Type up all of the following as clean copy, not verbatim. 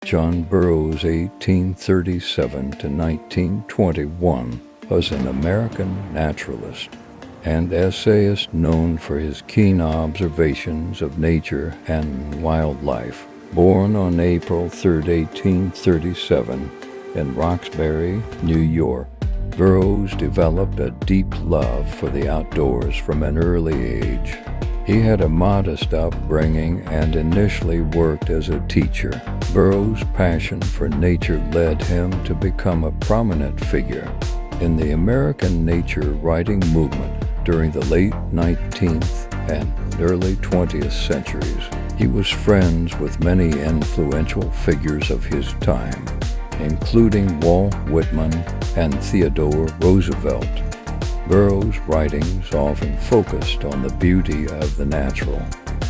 John Burroughs, 1837 to 1921, was an American naturalist and essayist known for his keen observations of nature and wildlife. Born on April 3, 1837, in Roxbury, New York, Burroughs developed a deep love for the outdoors from an early age. He had a modest upbringing and initially worked as a teacher. Burroughs' passion for nature led him to become a prominent figure in the American nature writing movement during the late 19th and early 20th centuries. He was friends with many influential figures of his time, including Walt Whitman and Theodore Roosevelt. Burroughs' writings often focused on the beauty of the natural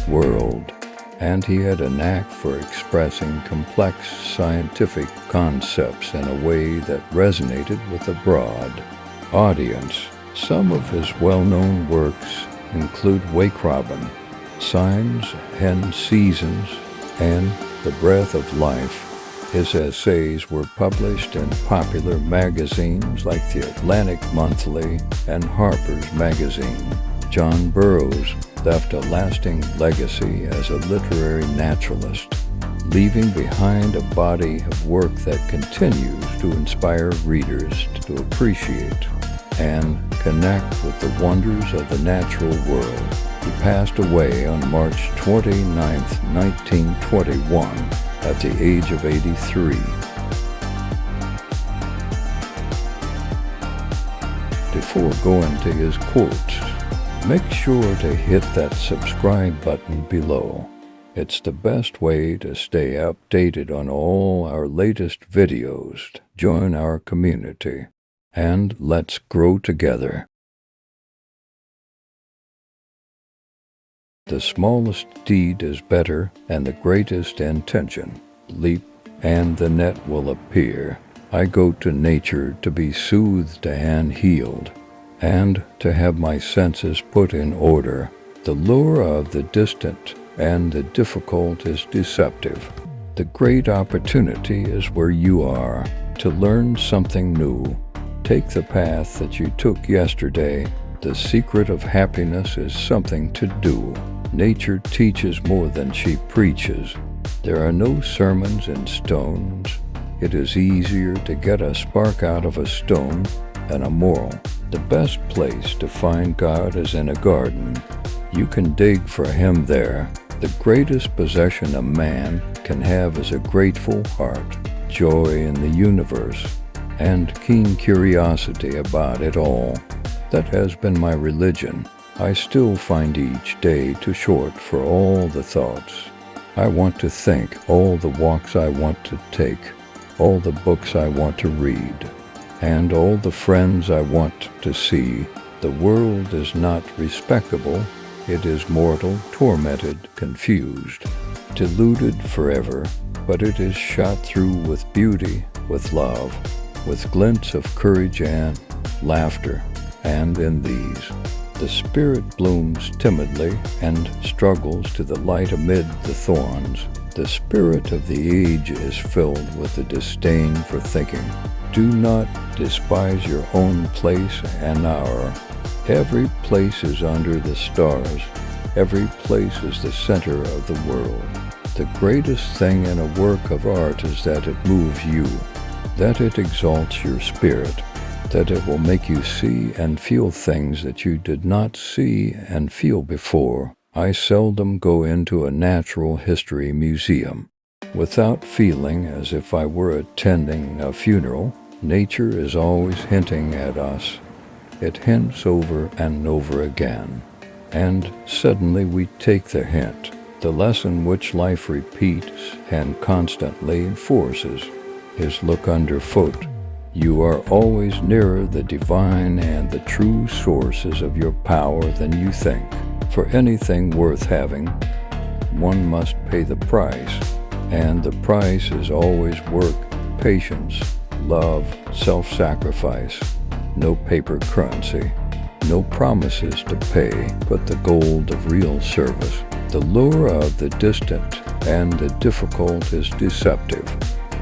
world, and he had a knack for expressing complex scientific concepts in a way that resonated with a broad audience. Some of his well-known works include Wake Robin, Signs and Seasons, and The Breath of Life. His essays were published in popular magazines like the Atlantic Monthly and Harper's Magazine. John Burroughs left a lasting legacy as a literary naturalist, leaving behind a body of work that continues to inspire readers to appreciate and connect with the wonders of the natural world. He passed away on March 29, 1921, at the age of 83. Before going to his quotes, make sure to hit that subscribe button below. It's the best way to stay updated on all our latest videos. Join our community, and let's grow together. The smallest deed is better, and the greatest intention. Leap, and the net will appear. I go to nature to be soothed and healed, and to have my senses put in order. The lure of the distant and the difficult is deceptive. The great opportunity is where you are, to learn something new. Take the path that you took yesterday. The secret of happiness is something to do. Nature teaches more than she preaches. There are no sermons in stones. It is easier to get a spark out of a stone than a moral. The best place to find God is in a garden. You can dig for Him there. The greatest possession a man can have is a grateful heart, joy in the universe, and keen curiosity about it all. That has been my religion. I still find each day too short for all the thoughts I want to think, all the walks I want to take, all the books I want to read, and all the friends I want to see. The world is not respectable. It is mortal, tormented, confused, deluded forever, but it is shot through with beauty, with love, with glints of courage and laughter. And in these, the spirit blooms timidly and struggles to the light amid the thorns. The spirit of the age is filled with a disdain for thinking. Do not despise your own place and hour. Every place is under the stars. Every place is the center of the world. The greatest thing in a work of art is that it moves you, that it exalts your spirit, that it will make you see and feel things that you did not see and feel before. I seldom go into a natural history museum without feeling as if I were attending a funeral. Nature is always hinting at us. It hints over and over again, and suddenly we take the hint, the lesson which life repeats and constantly enforces is look underfoot. You are always nearer the divine and the true sources of your power than you think. For anything worth having, one must pay the price, and the price is always work, patience, love, self-sacrifice. No paper currency, no promises to pay, but the gold of real service. The lure of the distant and the difficult is deceptive.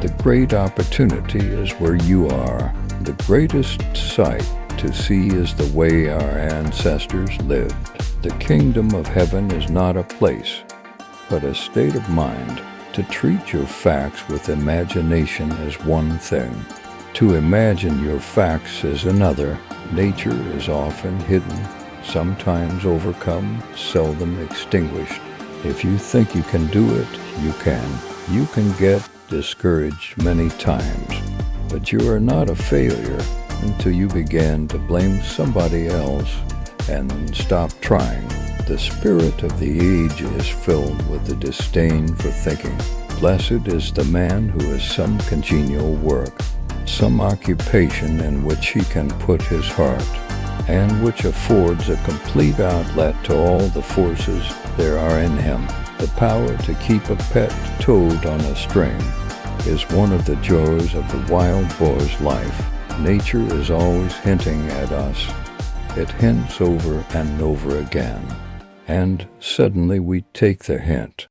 The great opportunity is where you are. The greatest sight to see is the way our ancestors lived. The kingdom of heaven is not a place, but a state of mind. To treat your facts with imagination is one thing. To imagine your facts is another. Nature is often hidden, sometimes overcome, seldom extinguished. If you think you can do it, you can. You can get discouraged many times, but you are not a failure until you begin to blame somebody else and stop trying. The spirit of the age is filled with the disdain for thinking. Blessed is the man who has some congenial work, some occupation in which he can put his heart, and which affords a complete outlet to all the forces there are in him. The power to keep a pet toad on a string is one of the joys of the wild boar's life. Nature is always hinting at us. It hints over and over again, and suddenly we take the hint.